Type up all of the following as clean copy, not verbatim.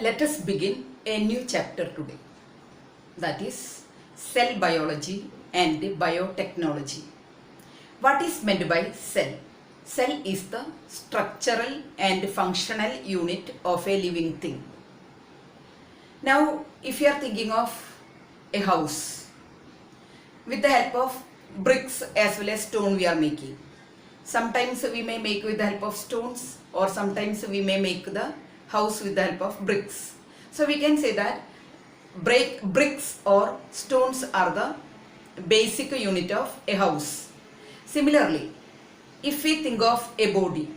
Let us begin a new chapter today, that is cell biology and biotechnology. What is meant by cell? Cell is the structural and functional unit of a living thing. Now, if you are thinking of a house, with the help of bricks as well as stone we are making. Sometimes we may make with the help of stones, or sometimes we may make the house with the help of bricks. So we can say that bricks or stones are the basic unit of a house. Similarly, if we think of a body,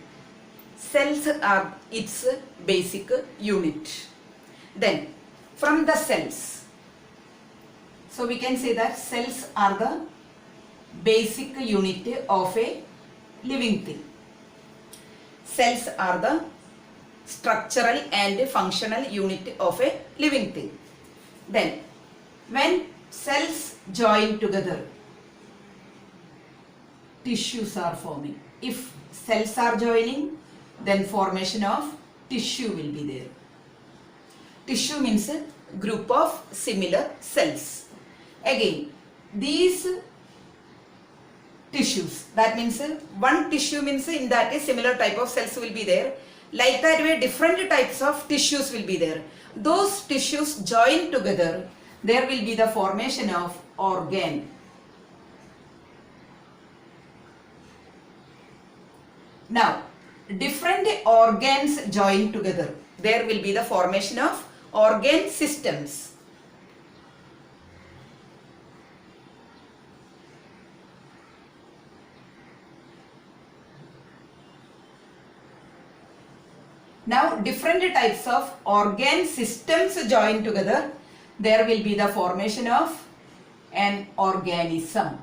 cells are its basic unit. Then from the cells, so we can say that cells are the basic unit of a living thing. Cells are the structural and functional unit of a living thing. Then when cells join together, tissues are forming. If cells are joining, then formation of tissue will be there. Tissue means a group of similar cells. Again, these tissues, that means one tissue means in that a similar type of cells will be there. Like that way different types of tissues will be there. Those tissues join together, there will be the formation of organ. Now, different organs join together, there will be the formation of organ systems. Now, different types of organ systems join together, there will be the formation of an organism.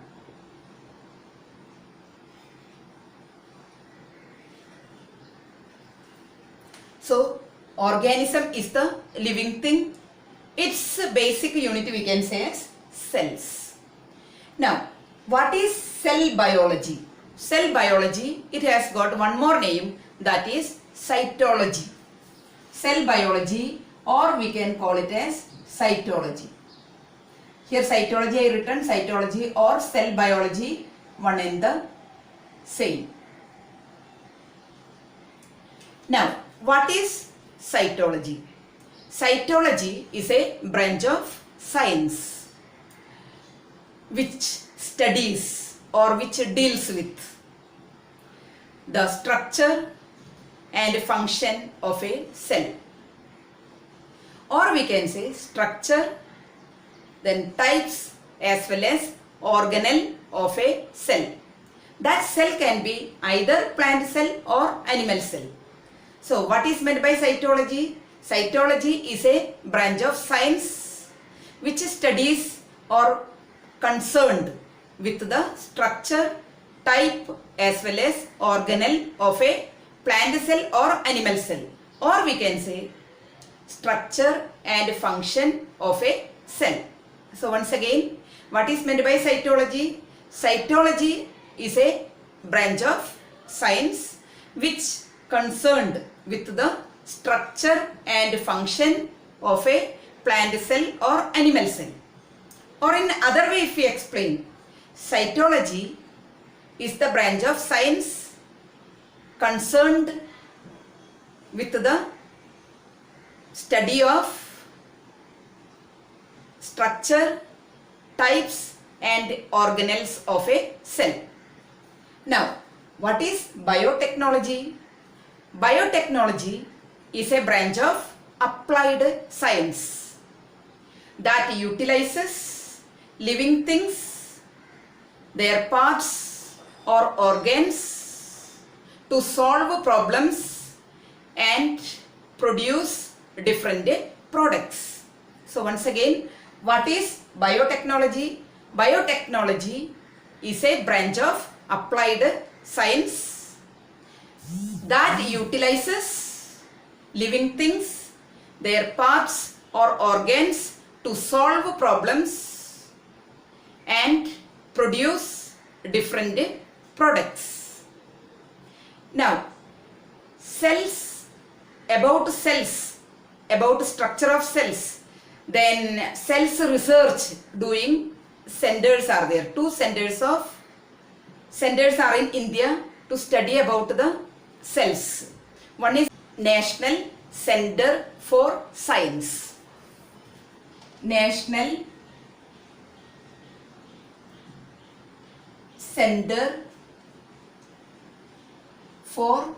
So, organism is the living thing. Its basic unit we can say as cells. Now, what is cell biology? Cell biology, it has got one more name, that is cytology. Cell biology, or we can call it as cytology. Here cytology I written, cytology or cell biology, one and the same. Now, what is cytology? Cytology is a branch of science which studies or which deals with the structure and function of a cell, or we can say structure, then types as well as organelle of a cell. That cell can be either plant cell or animal cell. So what is meant by cytology? Cytology is a branch of science which studies or concerned with the structure, type as well as organelle of a plant cell or animal cell, or we can say structure and function of a cell. So once again, what is meant by cytology? Cytology is a branch of science which concerned with the structure and function of a plant cell or animal cell. Or in other way if we explain, cytology is the branch of science concerned with the study of structure, types and organelles of a cell. Now, what is biotechnology? Biotechnology is a branch of applied science that utilizes living things, their parts or organs to solve problems and produce different products. So once again, what is biotechnology? Biotechnology is a branch of applied science that utilizes living things, their parts or organs to solve problems and produce different products. Now, cells, about cells, about structure of cells, then cells research doing centers are there. Two centers are in India to study about the cells. One is National Center for Science. National Center for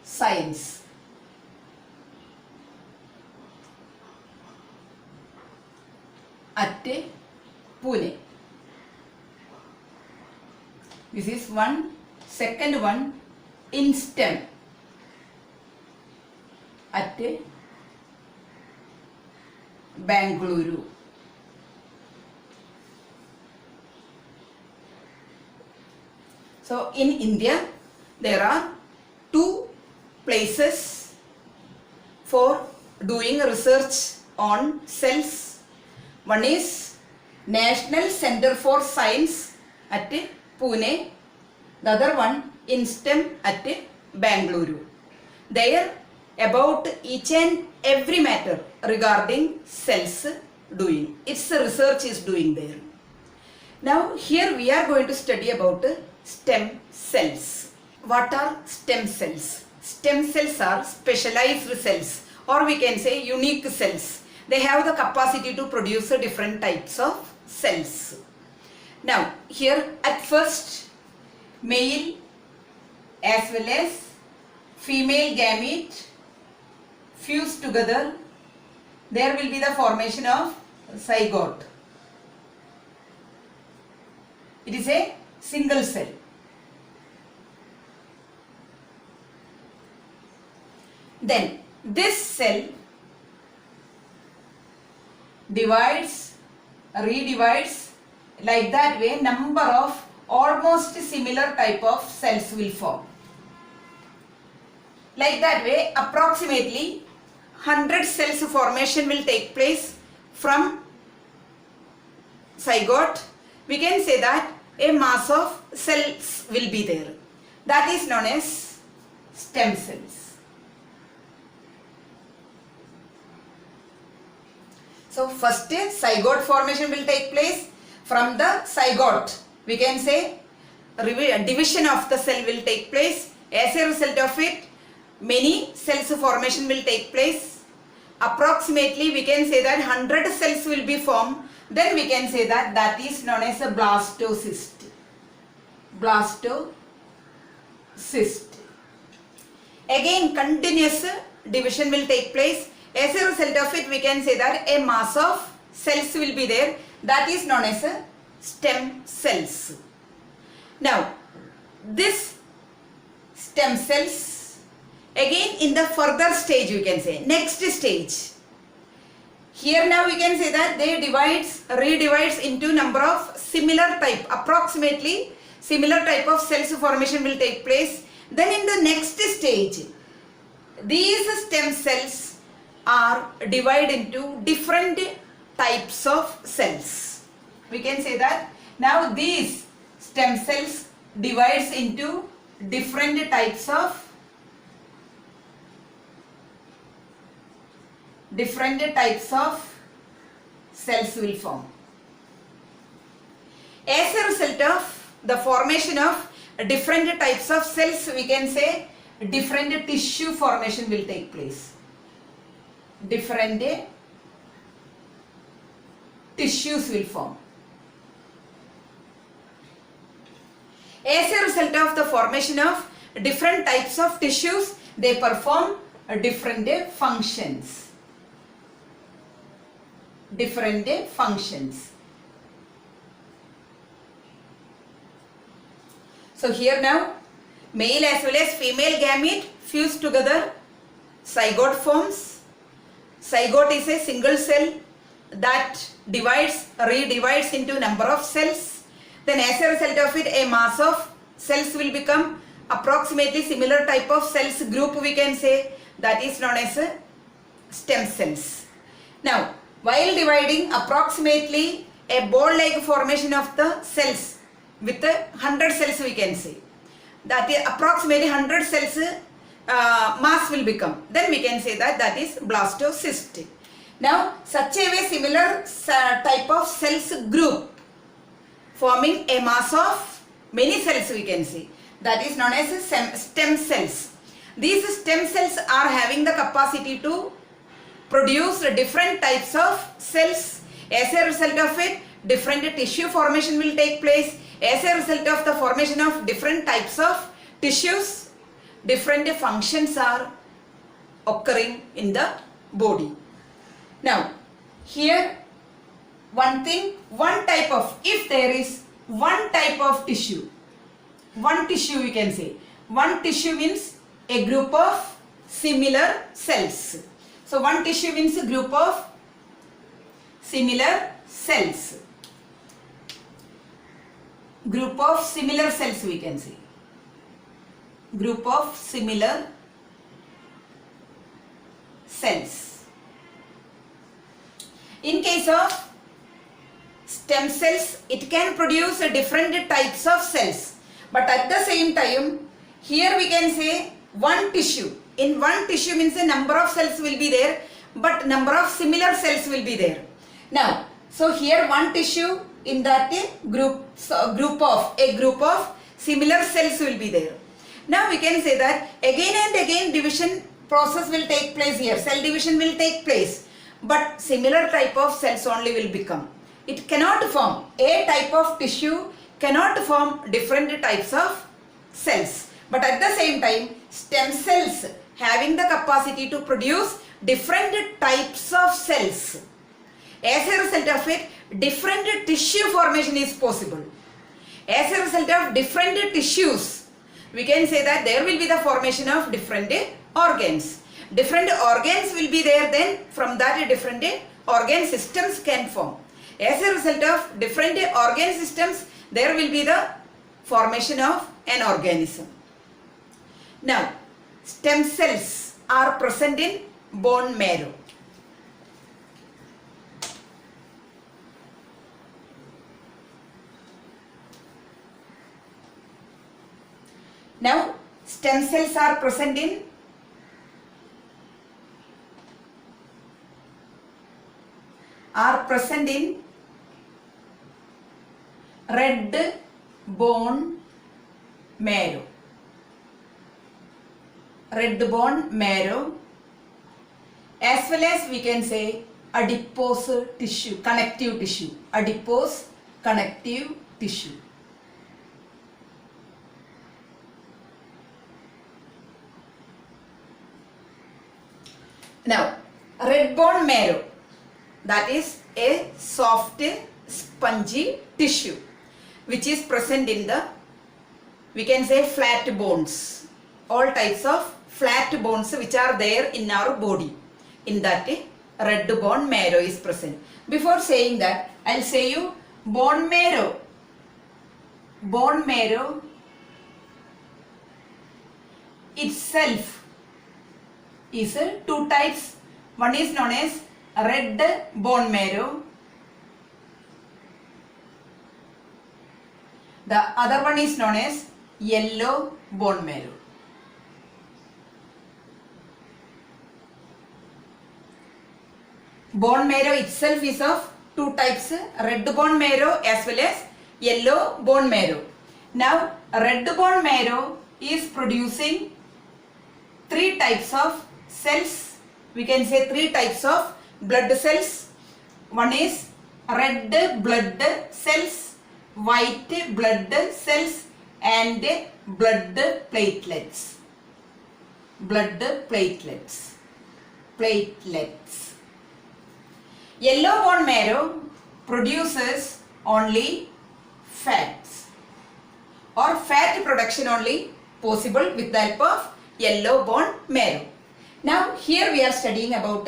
Science. At Pune. This is one. Second one in STEM at Bangalore. So in India there are two places for doing research on cells. One is National Center for Science at Pune. The other one in STEM at Bangalore. There about each and every matter regarding cells doing. Its research is doing there. Now here we are going to study about stem cells. What are stem cells? Stem cells are specialized cells, or we can say unique cells. They have the capacity to produce different types of cells. Now here at first, male as well as female gamete fuse together, there will be the formation of zygote. It is a single cell. Then this cell divides, redivides, like that way number of almost similar type of cells will form. Like that way approximately 100 cells formation will take place from zygote. We can say that a mass of cells will be there. That is known as stem cells. So first zygote formation will take place. From the zygote, we can say division of the cell will take place. As a result of it, many cells formation will take place. Approximately we can say that 100 cells will be formed. Then we can say that that is known as a blastocyst. Blastocyst. Again continuous division will take place. As a result of it, we can say that a mass of cells will be there. That is known as a stem cells. Now this stem cells, again in the further stage we can say, next stage. Here now we can say that they redivides into number of similar type, approximately similar type of cells formation will take place. Then in the next stage, these stem cells are divided into different types of cells. We can say that now these stem cells divides into different types of cells will form. As a result of the formation of different types of cells, we can say different tissue formation will take place. Different tissues will form. As a result of the formation of different types of tissues, they perform different functions. So here now, male as well as female gamete fuse together, zygote forms. Zygote is a single cell that redivides into number of cells. Then as a result of it, a mass of cells will become approximately similar type of cells group, we can say, that is known as stem cells. Now while dividing, approximately a ball-like formation of the cells with 100 cells we can say. That is approximately 100 cells mass will become. Then we can say that that is blastocyst. Now such a way similar type of cells group forming a mass of many cells we can say. That is known as stem cells. These stem cells are having the capacity to produce different types of cells. As a result of it, different tissue formation will take place. As a result of the formation of different types of tissues, different functions are occurring in the body. Now, here if there is one type of tissue, one tissue we can say. One tissue means a group of similar cells. So, one tissue means a group of similar cells. Group of similar cells we can say. Group of similar cells. In case of stem cells, it can produce different types of cells. But at the same time, here we can say one tissue. In one tissue means a number of cells will be there, but number of similar cells will be there. Now, so here one tissue, in that a group of similar cells will be there. Now we can say that again and again division process will take place here. Cell division will take place, but similar type of cells only will become. It cannot form, a type of tissue cannot form different types of cells. But at the same time, stem cells having the capacity to produce different types of cells. As a result of it, different tissue formation is possible. As a result of different tissues, we can say that there will be the formation of different organs. Different organs will be there, then from that different organ systems can form. As a result of different organ systems, there will be the formation of an organism. Now, stem cells are present in bone marrow. Now, stem cells are present in red bone marrow. Red bone marrow, as well as we can say adipose tissue, connective tissue, adipose connective tissue. Now, red bone marrow, that is a soft spongy tissue which is present in the, we can say, flat bones. All types of flat bones which are there in our body. In that red bone marrow is present. Before saying that, I will say you bone marrow. Bone marrow itself is two types. One is known as red bone marrow. The other one is known as yellow bone marrow. Bone marrow itself is of two types, red bone marrow as well as yellow bone marrow. Now, red bone marrow is producing three types of cells. We can say three types of blood cells. One is red blood cells, white blood cells and blood platelets. Blood platelets. Yellow bone marrow produces only fats, or fat production only possible with the help of yellow bone marrow. Now here we are studying about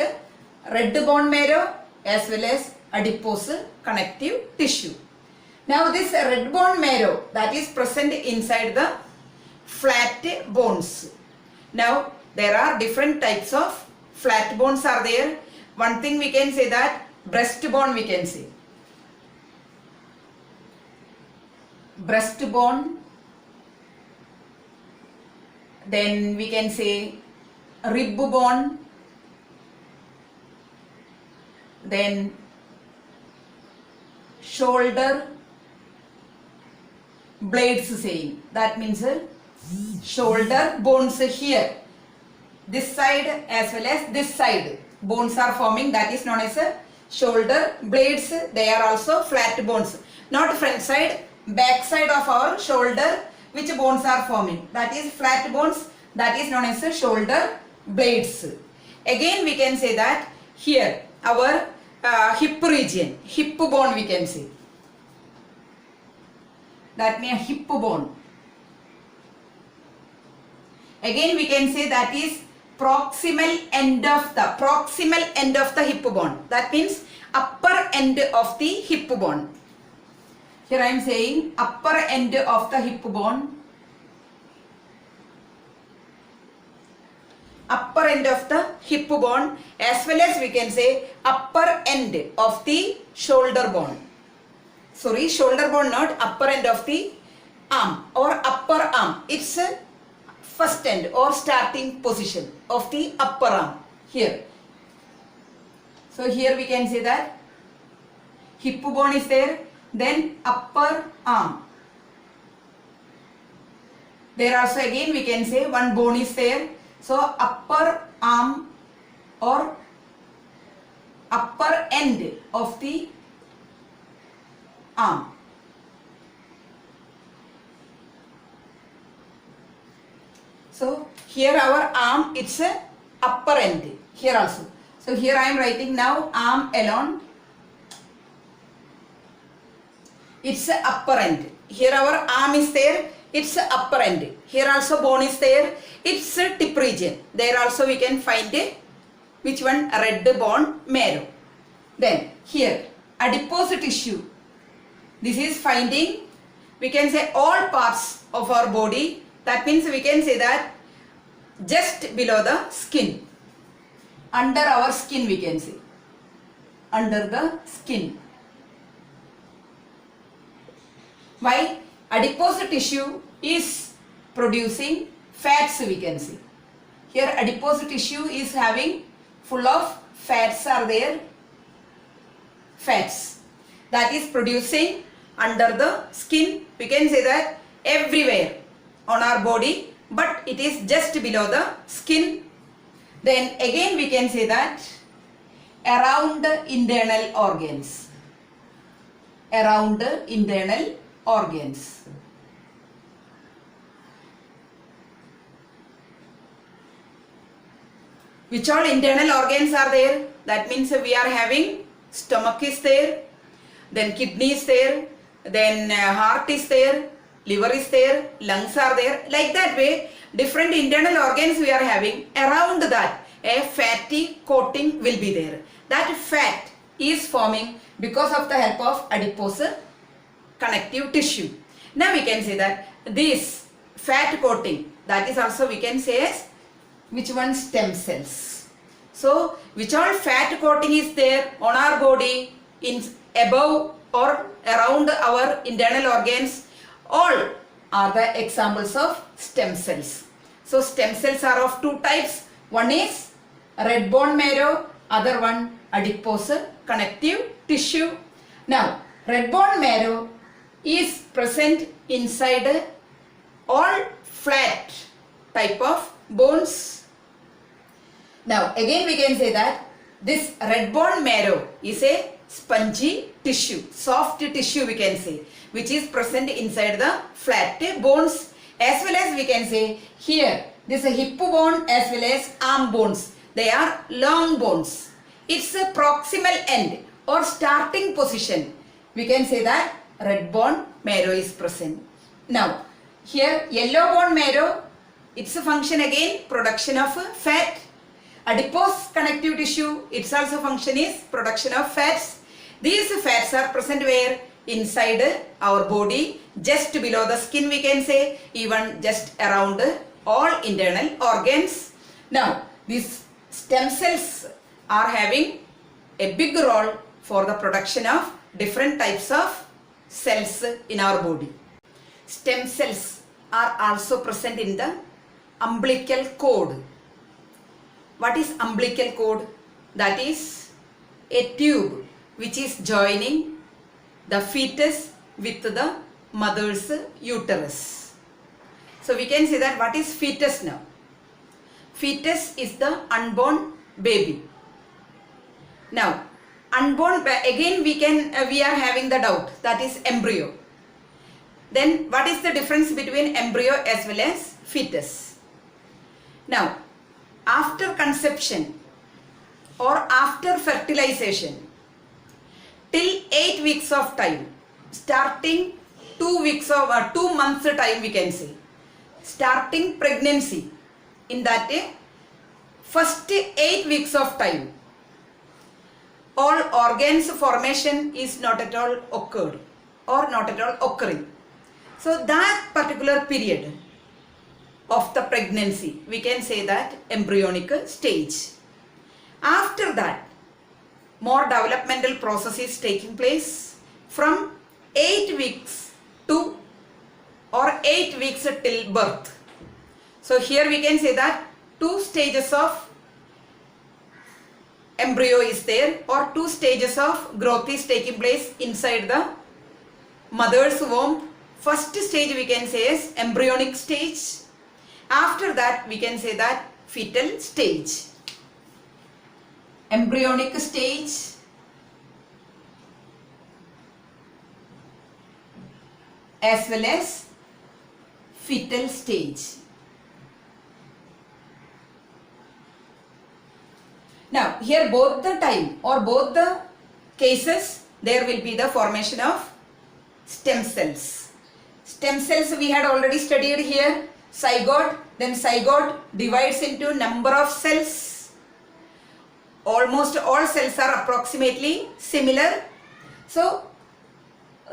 red bone marrow as well as adipose connective tissue. Now this red bone marrow that is present inside the flat bones. Now there are different types of flat bones are there. One thing we can say that breastbone we can say. Breastbone, then we can say rib bone, then shoulder blades saying, that means shoulder bones here, this side as well as this side bones are forming, that is known as shoulder blades. They are also flat bones, not front side, back side of our shoulder which bones are forming, that is flat bones, that is known as shoulder blades. Again we can say that here our hip region, hip bone we can say, that means hip bone. Again we can say that is proximal end of the hip bone, that means upper end of the hip bone. Here I am saying upper end of the hip bone, upper end of the hip bone, as well as we can say upper end of the shoulder bone. Sorry, shoulder bone, not upper end of the arm or upper arm. It's a first end or starting position of the upper arm here. So here we can say that hip bone is there, then upper arm. There also again we can say one bone is there. So upper arm or upper end of the arm. So here our arm, it's a upper end here also. So here I am writing now arm alone. It's a upper end. Here our arm is there, it's a upper end. Here also bone is there, it's a tip region. There also we can find a, which one, a red bone marrow. Then here adipose tissue. This is finding, we can say all parts of our body. That means we can say that just below the skin, under our skin we can say, under the skin. Why? Adipose tissue is producing fats we can say. Here adipose tissue is having full of fats are there, fats that is producing under the skin. We can say that everywhere on our body, but it is just below the skin. Then again we can say that around the internal organs, around the internal organs. Which all internal organs are there? That means we are having stomach is there, then kidney is there, then heart is there, liver is there, lungs are there. Like that way, different internal organs we are having. Around that, a fatty coating will be there. That fat is forming because of the help of adipose connective tissue. Now we can say that this fat coating, that is also we can say as which one, stem cells. So which all fat coating is there on our body, in above or around our internal organs, all are the examples of stem cells. So stem cells are of two types. One is red bone marrow, other one adipose connective tissue. Now red bone marrow is present inside all flat type of bones. Now again we can say that this red bone marrow is a spongy tissue, soft tissue we can say, which is present inside the flat bones, as well as we can say here this is a hip bone as well as arm bones. They are long bones. It's a proximal end or starting position. We can say that red bone marrow is present. Now here yellow bone marrow, its a function again production of fat. Adipose connective tissue, its also function is production of fats. These fats are present where? Inside our body, just below the skin we can say, even just around all internal organs. Now these stem cells are having a big role for the production of different types of cells in our body. Stem cells are also present in the umbilical cord. What is umbilical cord? That is a tube which is joining the fetus with the mother's uterus. So we can say that what is fetus now? Fetus is the unborn baby. Now, unborn, again we are having the doubt, that is embryo. Then what is the difference between embryo as well as fetus? Now, after conception or after fertilization, till 8 weeks of time, starting 2 weeks of 2 months time we can say, starting pregnancy, in that first 8 weeks of time, all organs formation is not at all occurred or not at all occurring. So that particular period of the pregnancy, we can say that embryonic stage. After that, more developmental process is taking place from 8 weeks to or 8 weeks till birth. So here we can say that 2 stages of embryo is there, or 2 stages of growth is taking place inside the mother's womb. First stage we can say is embryonic stage. After that we can say that fetal stage. Embryonic stage, as well as fetal stage. Now here both the time or both the cases there will be the formation of stem cells. Stem cells we had already studied here. Zygote, then zygote divides into number of cells. Almost all cells are approximately similar. So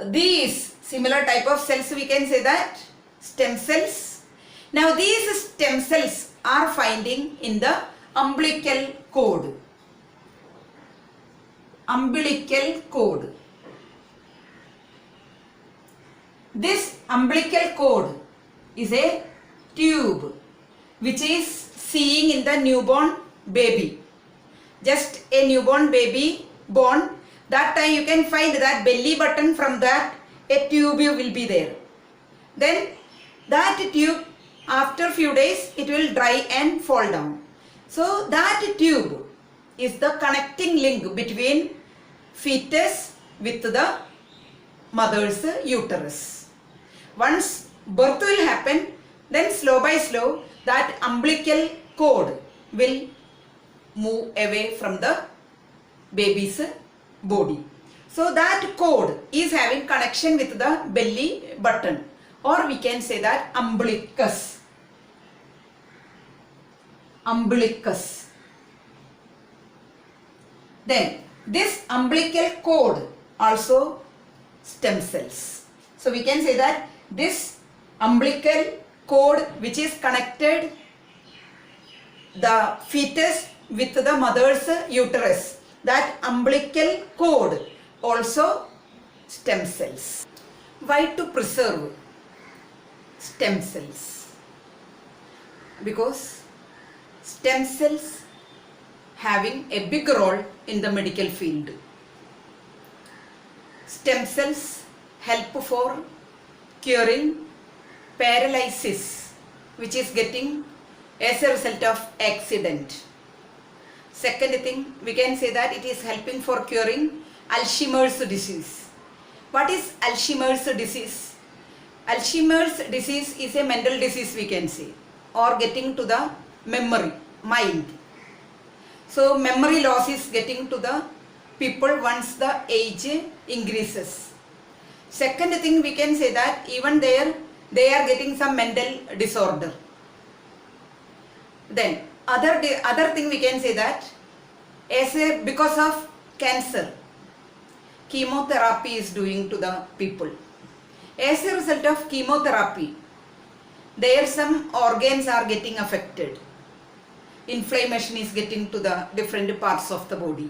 these similar type of cells we can say that stem cells. Now these stem cells are finding in the umbilical cord. Umbilical cord. This umbilical cord is a tube which is seeing in the newborn baby. Just a newborn baby born, that time you can find that belly button, from that a tube will be there. Then that tube after few days it will dry and fall down. So that tube is the connecting link between fetus with the mother's uterus. Once birth will happen, then slow by slow that umbilical cord will move away from the baby's body. So that cord is having connection with the belly button, or we can say that umbilicus. Umbilicus. Then this umbilical cord also stem cells. So we can say that this umbilical cord which is connected the fetus with the mother's uterus, that umbilical cord also stem cells. Why to preserve stem cells? Because stem cells having a big role in the medical field. Stem cells help for curing paralysis which is getting as a result of accident. Second thing, we can say that it is helping for curing Alzheimer's disease. What is Alzheimer's disease? Alzheimer's disease is a mental disease we can say, or getting to the memory, mind. So memory loss is getting to the people once the age increases. Second thing, we can say that even there they are getting some mental disorder. Then other thing we can say that because of cancer, chemotherapy is doing to the people. As a result of chemotherapy, there some organs are getting affected. Inflammation is getting to the different parts of the body.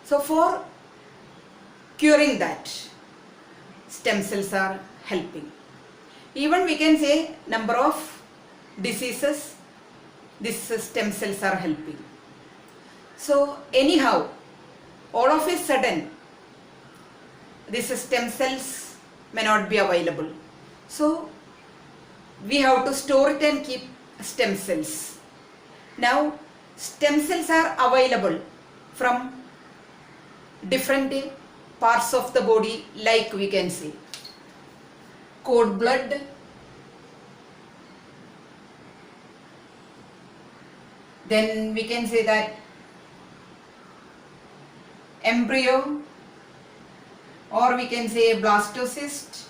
So for curing that, stem cells are helping. Even we can say number of diseases, these stem cells are helping. So anyhow, all of a sudden, these stem cells may not be available. So we have to store it and keep stem cells. Now stem cells are available from different parts of the body, like we can say cord blood, then we can say that embryo, or we can say blastocyst,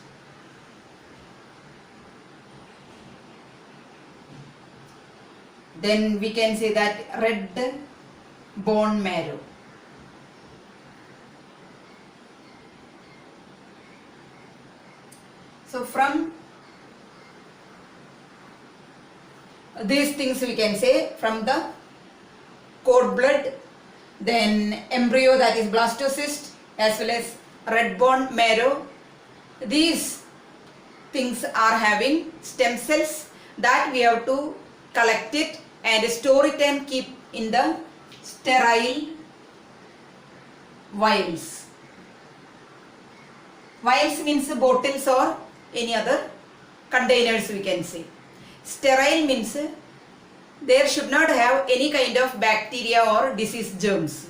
then we can say that red bone marrow. So from these things we can say, from the cord blood, then embryo, that is blastocyst, as well as red bone marrow, these things are having stem cells that we have to collect it and store it and keep in the sterile vials. Vials means bottles or any other containers, we can say. Sterile means there should not have any kind of bacteria or disease germs.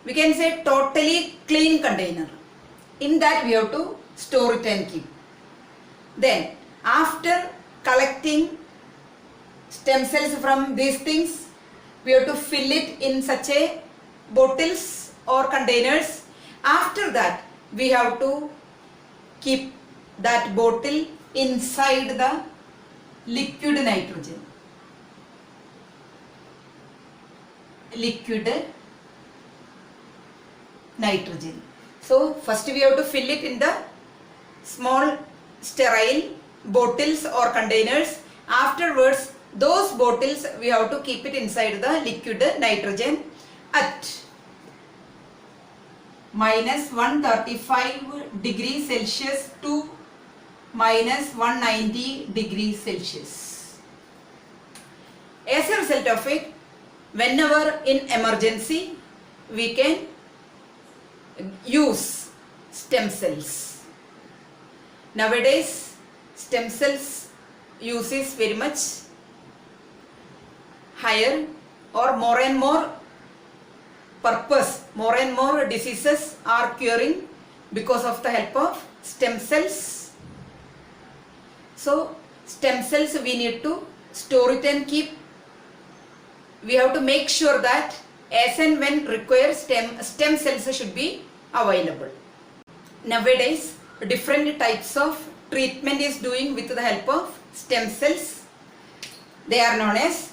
We can say totally clean container. In that we have to store it and keep. Then after collecting stem cells from these things, we have to fill it in such a bottles or containers. After that we have to keep that bottle inside the liquid nitrogen. Liquid nitrogen. So first we have to fill it in the small sterile bottles or containers. Afterwards those bottles we have to keep it inside the liquid nitrogen at minus 135 degrees Celsius to minus 190 degrees Celsius. As a result of it, whenever in emergency we can use stem cells. Nowadays stem cells use is very much higher, or more and more purpose, more and more diseases are curing because of the help of stem cells. So stem cells we need to store it and keep. We have to make sure that as and when required stem cells should be available. Nowadays different types of treatment is doing with the help of stem cells. They are known as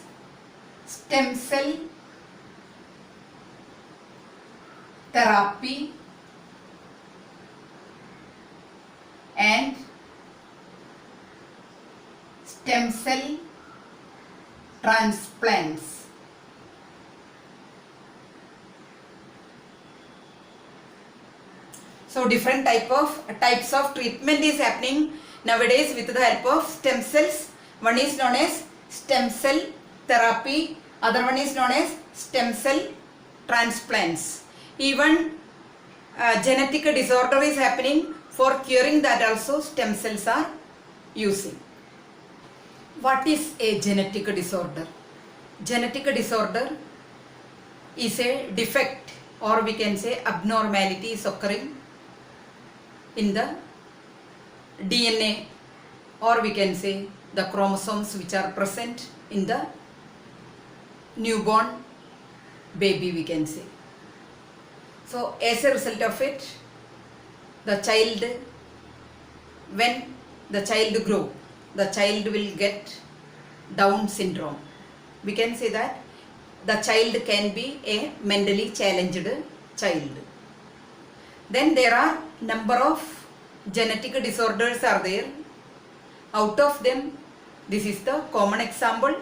stem cell therapy and stem cell transplants. So different types of treatment is happening nowadays with the help of stem cells. One is known as stem cell therapy, other one is known as stem cell transplants. Even genetic disorder is happening, for curing that also stem cells are using. What is a genetic disorder? Genetic disorder is a defect, or we can say abnormality is occurring in the DNA, or we can say the chromosomes which are present in the newborn baby, we can say. So as a result of it, the child, when the child grow, the child will get Down syndrome. We can say that the child can be a mentally challenged child. Then there are number of genetic disorders are there. Out of them, this is the common example.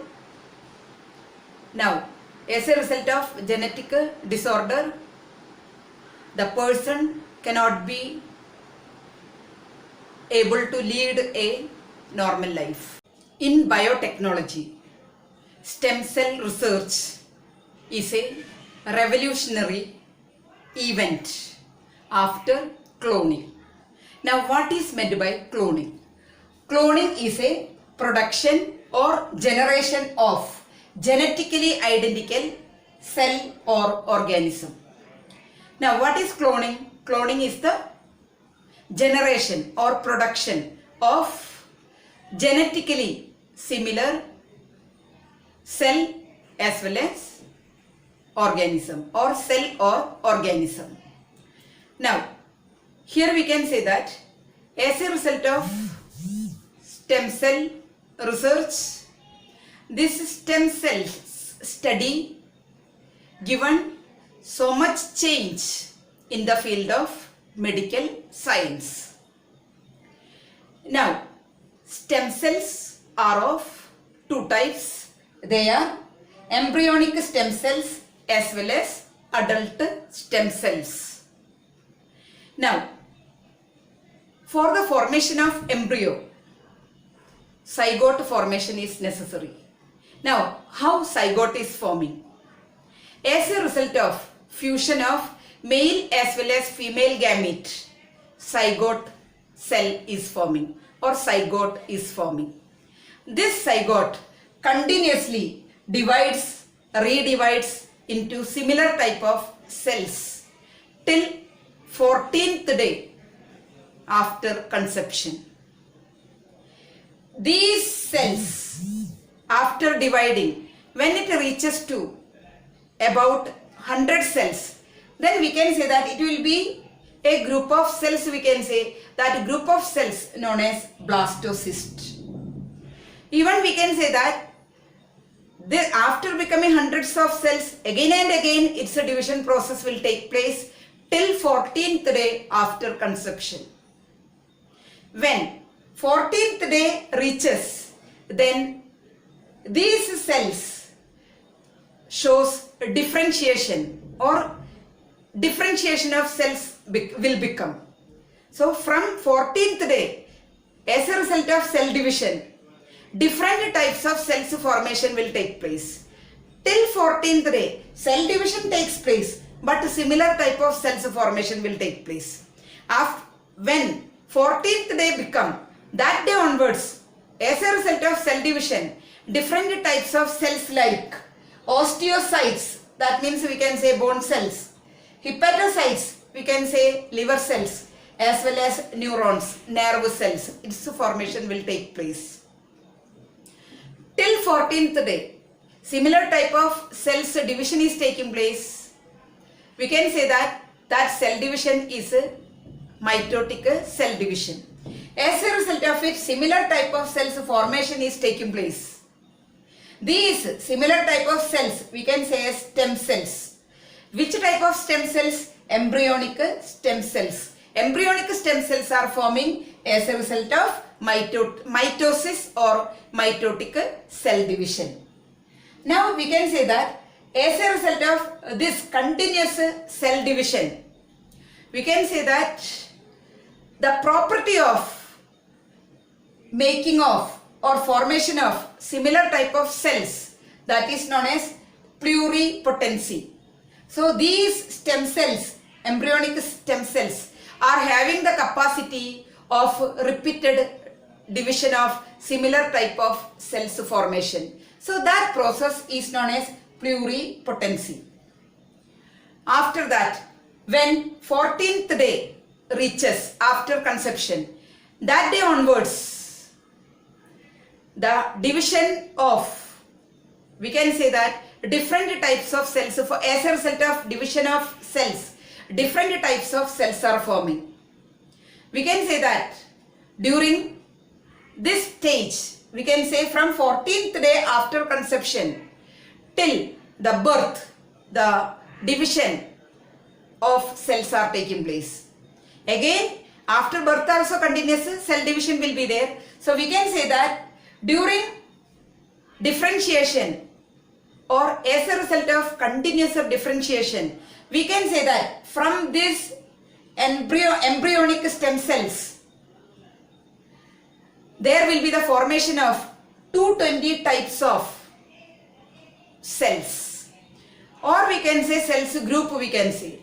Now, as a result of genetic disorder, the person cannot be able to lead a normal life. In biotechnology, stem cell research is a revolutionary event after cloning. Now, what is meant by cloning? Cloning is a production or generation of genetically identical cell or organism. Now, what is cloning? Cloning is the generation or production of genetically similar cell as well as organism or cell or organism. Now, here we can say that as a result of stem cell research, this stem cells study given so much change in the field of medical science. Now, stem cells are of two types. They are embryonic stem cells as well as adult stem cells. Now, for the formation of embryo, zygote formation is necessary. Now, how zygote is forming? As a result of fusion of male as well as female gamete, zygote cell is forming or zygote is forming. This zygote continuously divides, redivides into similar type of cells till 14th day after conception. These cells, after dividing, when it reaches to about 100 cells, then we can say that it will be a group of cells. We can say that group of cells known as blastocyst. Even we can say that after becoming hundreds of cells, again and again its a division process will take place till 14th day after conception. When 14th day reaches, then these cells shows differentiation or differentiation of cells will become. So from 14th day, as a result of cell division, different types of cells formation will take place. Till 14th day, cell division takes place, but similar type of cells formation will take place. When 14th day become, that day onwards, as a result of cell division, different types of cells like osteocytes, that means we can say bone cells, hepatocytes, we can say liver cells, as well as neurons, nerve cells, its formation will take place. Till 14th day, similar type of cells division is taking place. We can say that cell division is a mitotic cell division. As a result of it, similar type of cells formation is taking place. These similar type of cells we can say as stem cells. Which type of stem cells? Embryonic stem cells. Embryonic stem cells are forming as a result of mitosis or mitotic cell division. Now we can say that as a result of this continuous cell division, we can say that the property of making of or formation of similar type of cells, that is known as pluripotency. So these stem cells, embryonic stem cells, are having the capacity of repeated division of similar type of cells formation. So that process is known as pluripotency. After that, when 14th day reaches after conception, that day onwards, the division of, we can say that different types of cells, as a result of division of cells, different types of cells are forming. We can say that during this stage, we can say from 14th day after conception till the birth, the division of cells are taking place. Again, after birth also continuous cell division will be there. So we can say that during differentiation or as a result of continuous differentiation, we can say that from this embryonic stem cells, there will be the formation of 220 types of cells, or we can say cells group, we can say.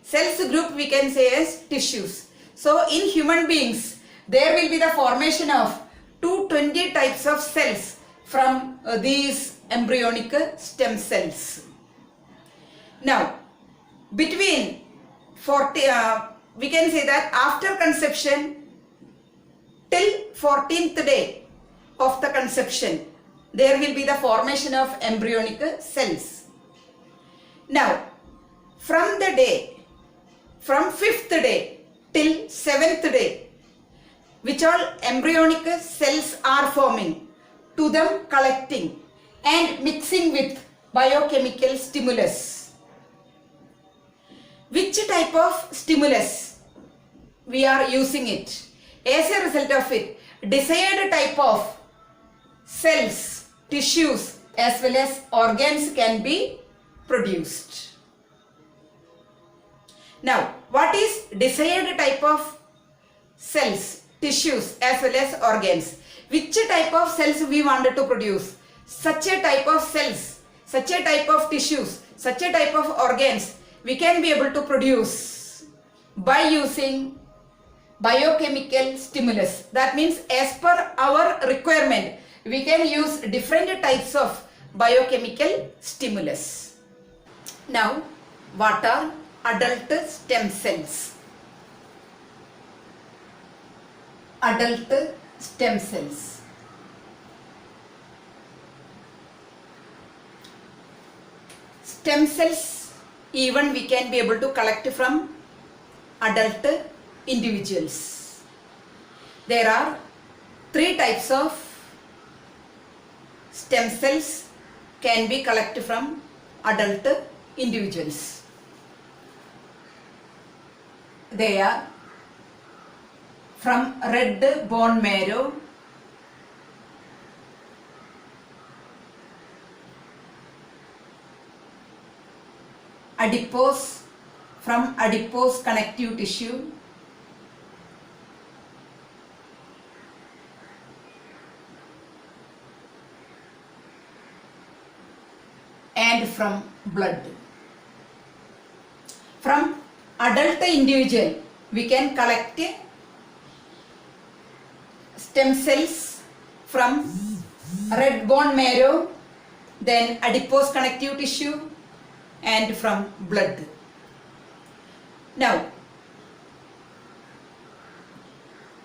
Cells group we can say as tissues. So in human beings, there will be the formation of 220 types of cells from these embryonic stem cells. Now, between 40, we can say that after conception till 14th day of the conception, there will be the formation of embryonic cells. Now, from 5th day till 7th day, which all embryonic cells are forming, to them collecting and mixing with biochemical stimulus. Which type of stimulus we are using it? As a result of it, desired type of cells, tissues as well as organs can be produced. Now, what is desired type of cells, tissues as well as organs? Which type of cells we wanted to produce? Such a type of cells, such a type of tissues, such a type of organs we can be able to produce by using biochemical stimulus. That means as per our requirement, we can use different types of biochemical stimulus. Now, what are adult stem cells? Adult stem cells. Stem cells even we can be able to collect from adult individuals. There are 3 types of stem cells can be collected from adult individuals. They are from red bone marrow, adipose, from adipose connective tissue, and from blood. From adult individual, we can collect stem cells from red bone marrow, then adipose connective tissue, and from blood. Now,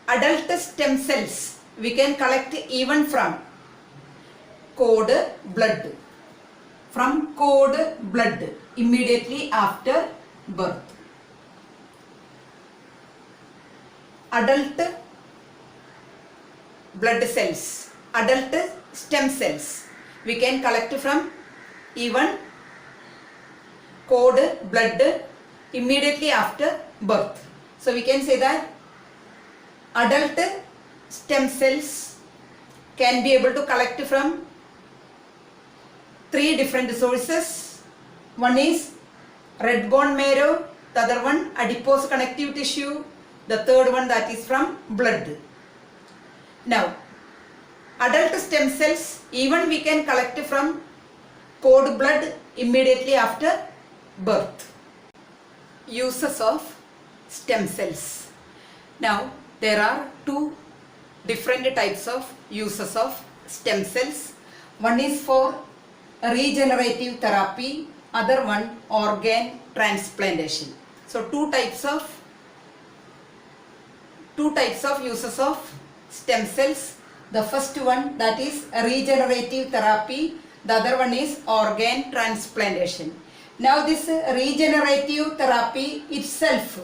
adult stem cells we can collect even from cord blood, from cord blood immediately after birth. Adult blood cells, adult stem cells we can collect from even cord blood immediately after birth. So we can say that adult stem cells can be able to collect from 3 different sources. One is red bone marrow, the other one adipose connective tissue, the third one that is from blood. Now, adult stem cells even we can collect from cord blood immediately after birth. Uses of stem cells. Now, there are 2 different types of uses of stem cells. One is for regenerative therapy, other one organ transplantation. So, two types of uses of stem cells. The first one, that is regenerative therapy, the other one is organ transplantation. Now this regenerative therapy itself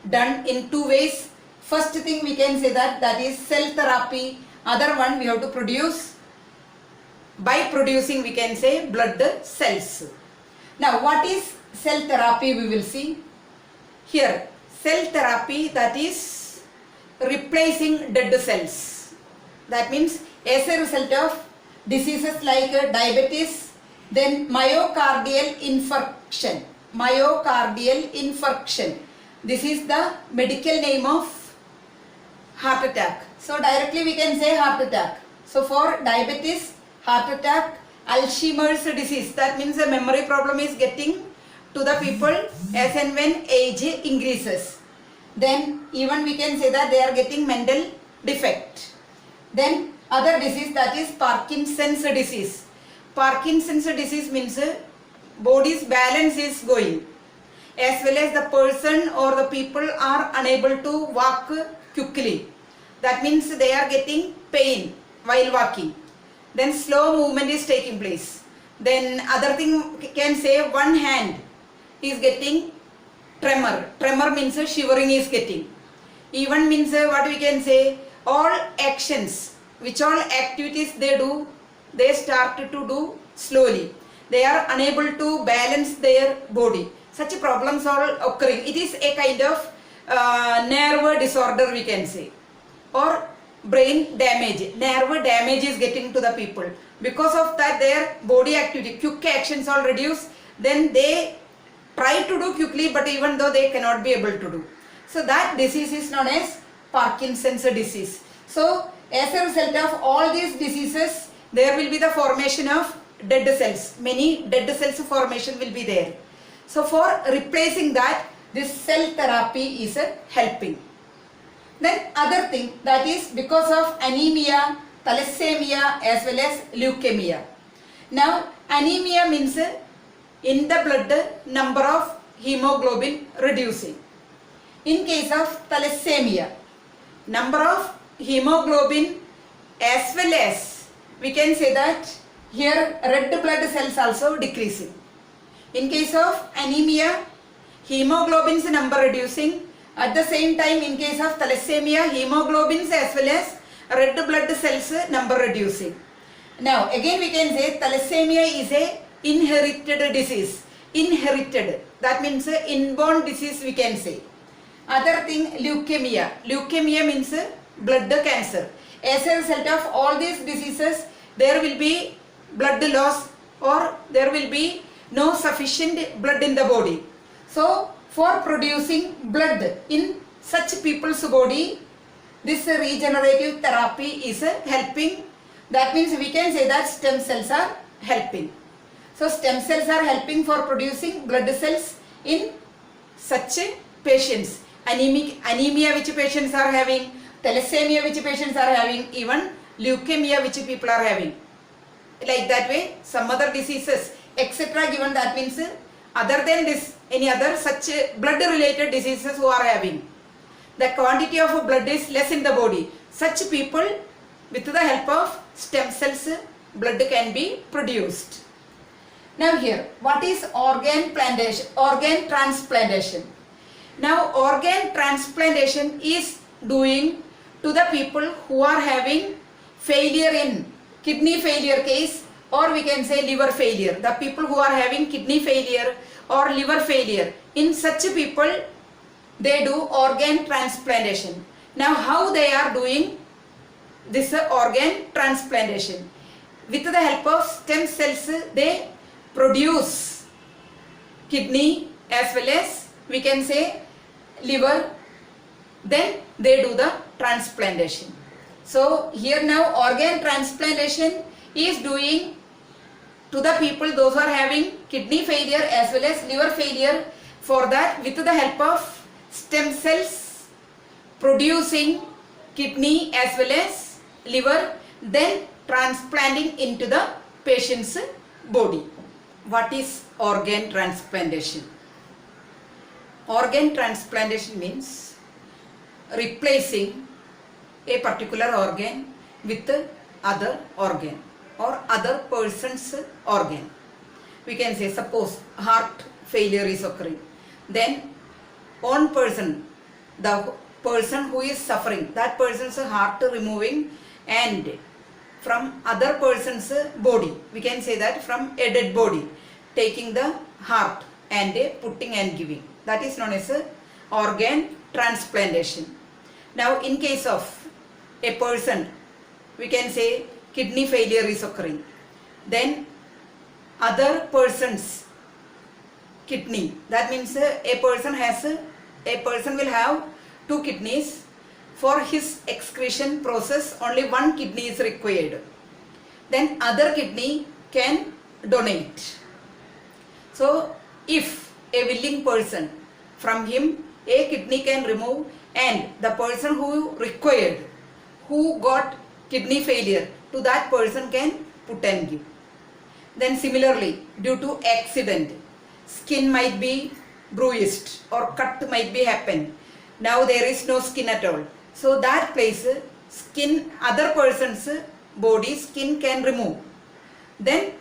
done in 2 ways. First thing we can say that is cell therapy. Other one we have to produce, by producing we can say blood cells. Now what is cell therapy we will see. Here cell therapy, that is replacing dead cells. That means as a result of diseases like diabetes, then myocardial infarction. Myocardial infarction. This is the medical name of heart attack. So directly we can say heart attack. So for diabetes, heart attack, Alzheimer's disease, that means the memory problem is getting to the people as and when age increases. Then even we can say that they are getting mental defect. Then other disease, that is Parkinson's disease. Parkinson's disease means body's balance is going, as well as the person or the people are unable to walk quickly. That means they are getting pain while walking. Then slow movement is taking place. Then other thing can say one hand is getting tremor. Tremor means shivering is getting. Even means what we can say, all actions, which all activities they do, they start to do slowly. They are unable to balance their body. Such problems are occurring. It is a kind of nerve disorder we can say, or brain damage. Nerve damage is getting to the people. Because of that their body activity, quick actions are reduced. Then they try to do quickly, but even though they cannot be able to do. So that disease is known as Parkinson's disease. So as a result of all these diseases, there will be the formation of dead cells. Many dead cells formation will be there. So for replacing that, this cell therapy is helping. Then other thing, that is because of anemia, thalassemia as well as leukemia. Now anemia means in the blood number of hemoglobin reducing. In case of thalassemia, number of hemoglobin as well as we can say that here red blood cells also decreasing. In case of anemia, hemoglobin's number reducing. At the same time, in case of thalassemia, hemoglobins as well as red blood cells number reducing. Now again we can say thalassemia is a inherited disease. Inherited, that means inborn disease we can say. Other thing, leukemia. Leukemia means blood cancer. As a result of all these diseases, there will be blood loss or there will be no sufficient blood in the body. So for producing blood in such people's body, this regenerative therapy is helping. That means we can say that stem cells are helping. So stem cells are helping for producing blood cells in such patients. Anemia which patients are having, thalassemia which patients are having, even leukemia which people are having. Like that way, some other diseases, etc. given, that means other than this, any other such blood related diseases who are having. The quantity of blood is less in the body. Such people, with the help of stem cells, blood can be produced. Now here, what is organ transplantation? Now organ transplantation is doing to the people who are having failure in kidney failure case, or we can say liver failure. The people who are having kidney failure or liver failure, in such people they do organ transplantation. Now how they are doing this organ transplantation? With the help of stem cells they produce kidney as well as we can say liver, then they do the transplantation. So here now organ transplantation is doing to the people those who are having kidney failure as well as liver failure. For that, with the help of stem cells producing kidney as well as liver, then transplanting into the patient's body. What is organ transplantation? Organ transplantation means replacing a particular organ with other organ or other person's organ. We can say, suppose heart failure is occurring, then one person, the person who is suffering, that person's heart removing, and from other person's body, we can say that from a dead body, taking the heart and putting and giving. That is known as organ transplantation. Now in case of a person, we can say kidney failure is occurring, then other person's kidney, that means a person will have two kidneys. for his excretion process only one kidney is required. Then other kidney can donate. So if a willing person, from him a kidney can remove, and the person who required, who got kidney failure, to that person can put and give. Then similarly, due to accident, skin might be bruised or cut might be happen. Now there is no skin at all. So that place, skin, other person's body skin can remove. Then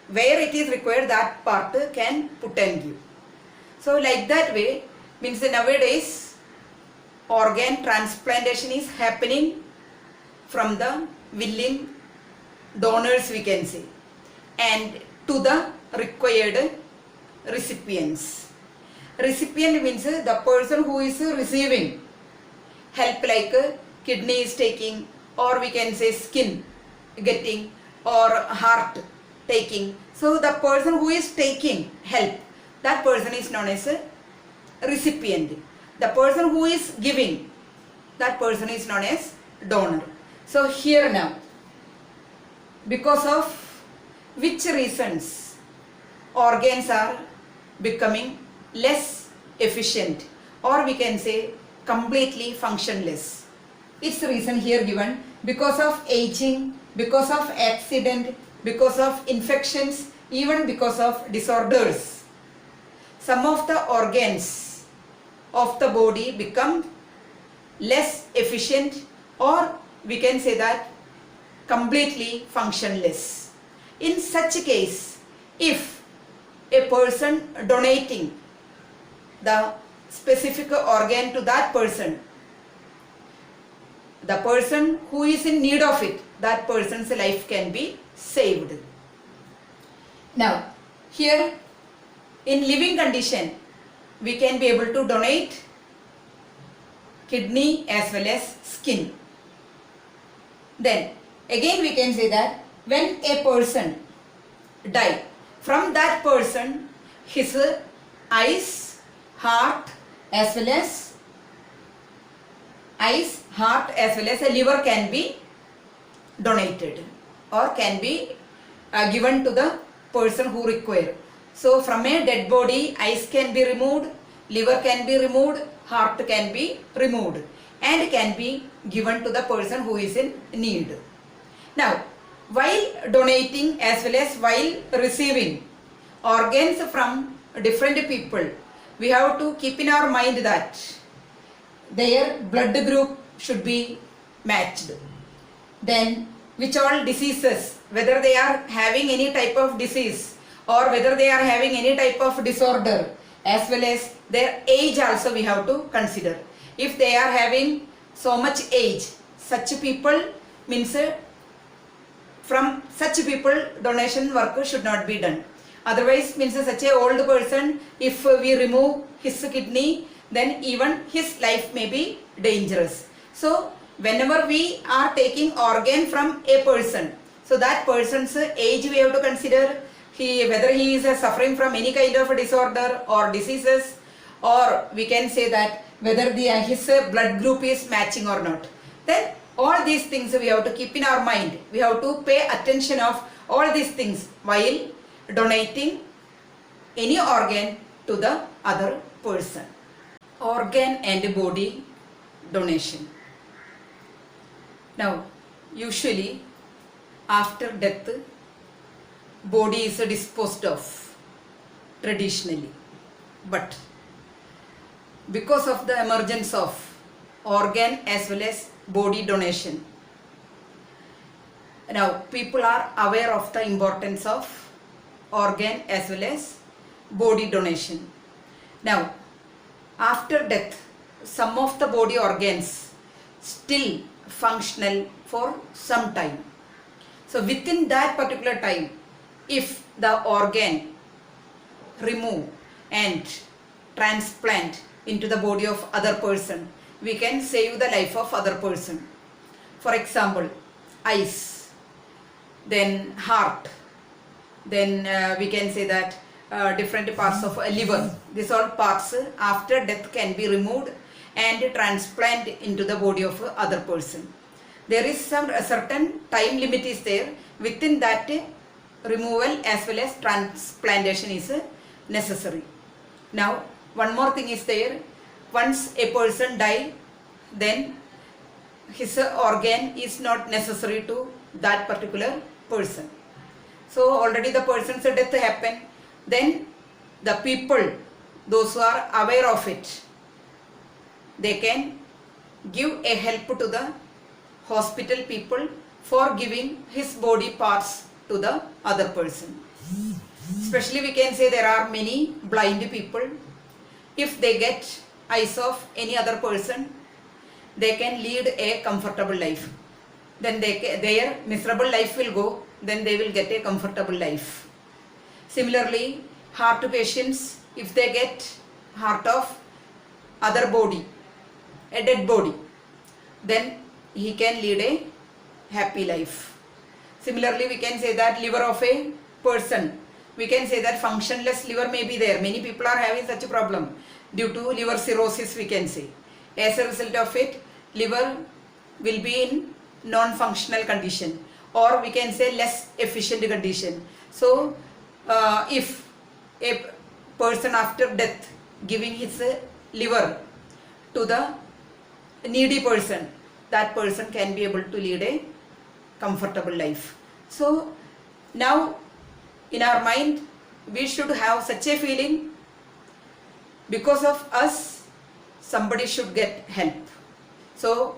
where it is required, that part can put and give. So like that way, means nowadays organ transplantation is happening from the willing donors, we can say, and to the required recipients. Recipient means the person who is receiving help, like kidney is taking, or we can say skin getting, or heart taking. So the person who is taking help, that person is known as a recipient. The person who is giving, that person is known as donor. So here now, because of which reasons organs are becoming less efficient, or we can say completely functionless. Its reason here given: because of aging, because of accident, because of infections, even because of disorders. Some of the organs of the body become less efficient, or we can say that completely functionless. In such a case, if a person donating the specific organ to that person, the person who is in need of it, that person's life can be saved. Now, here in living condition, we can be able to donate kidney as well as skin. Then again we can say that when a person die, from that person his eyes, heart as well as a liver can be donated, or can be given to the person who require. So from a dead body, eyes can be removed, liver can be removed, heart can be removed, and can be given to the person who is in need. Now, while donating as well as while receiving organs from different people, we have to keep in our mind that their blood group should be matched. Then which all diseases, whether they are having any type of disease, or whether they are having any type of disorder, as well as their age also we have to consider. If they are having so much age, such people means from such people donation work should not be done. Otherwise means such a old person, if we remove his kidney, then even his life may be dangerous. So whenever we are taking organ from a person, so that person's age we have to consider, whether he is suffering from any kind of disorder or diseases, or we can say that whether his blood group is matching or not. Then all these things we have to keep in our mind. We have to pay attention of all these things while donating any organ to the other person. Organ and body donation. Now, usually after death, body is disposed of traditionally, but because of the emergence of organ as well as body donation, now people are aware of the importance of organ as well as body donation. Now, after death, some of the body organs still functional for some time. So within that particular time, if the organ remove and transplant into the body of other person, we can save the life of other person. For example, eyes, then heart, then we can say that different parts of liver. These all parts after death can be removed and transplant into the body of other person. There is a certain time limit is there. Within that, removal as well as transplantation is necessary. Now, one more thing is there. Once a person die, then his organ is not necessary to that particular person. So already the person's death happened. Then the people, those who are aware of it, they can give a help to the hospital people for giving his body parts to the other person. Especially we can say there are many blind people. If they get eyes of any other person, they can lead a comfortable life. Then their miserable life will go, then they will get a comfortable life. Similarly, heart patients, if they get heart of other body, a dead body, then he can lead a happy life. Similarly, we can say that liver of a person, we can say that functionless liver may be there. Many people are having such a problem due to liver cirrhosis, we can say. As a result of it, liver will be in non-functional condition, or we can say less efficient condition. So, if a person after death giving his liver to the needy person, that person can be able to lead a comfortable life. So, now in our mind we should have such a feeling, because of us somebody should get help. So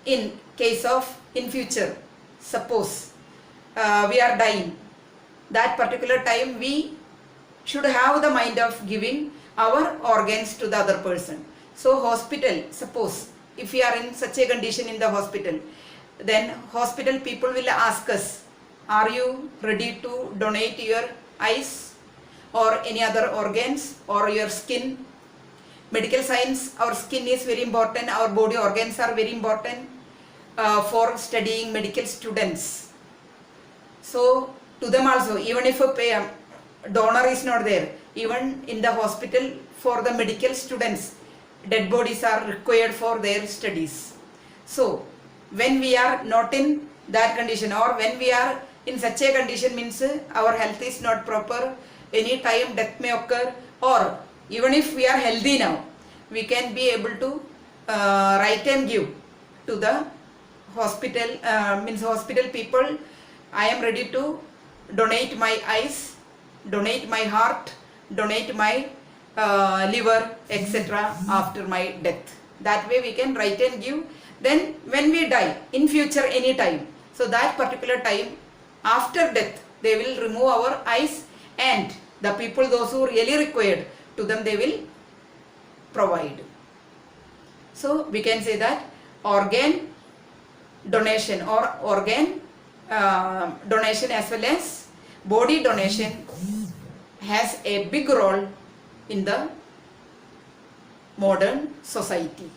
in case of in future, suppose we are dying, that particular time we should have the mind of giving our organs to the other person. So hospital, suppose if we are in such a condition in the hospital, then hospital people will ask us, are you ready to donate your eyes or any other organs or your skin? Medical science, our skin is very important, our body organs are very important for studying medical students. So to them also, even if a donor is not there, even in the hospital for the medical students, dead bodies are required for their studies. So when we are not in that condition, or when we are in such a condition, means our health is not proper, any time death may occur, or even if we are healthy now, we can be able to write and give to the hospital, means hospital people, I am ready to donate my eyes, donate my heart, donate my liver, etc. after my death. That way we can write and give. Then when we die, in future any time, so that particular time after death, they will remove our eyes, and the people, those who really required, to them they will provide. So we can say that organ donation or organ donation as well as body donation has a big role in the modern society.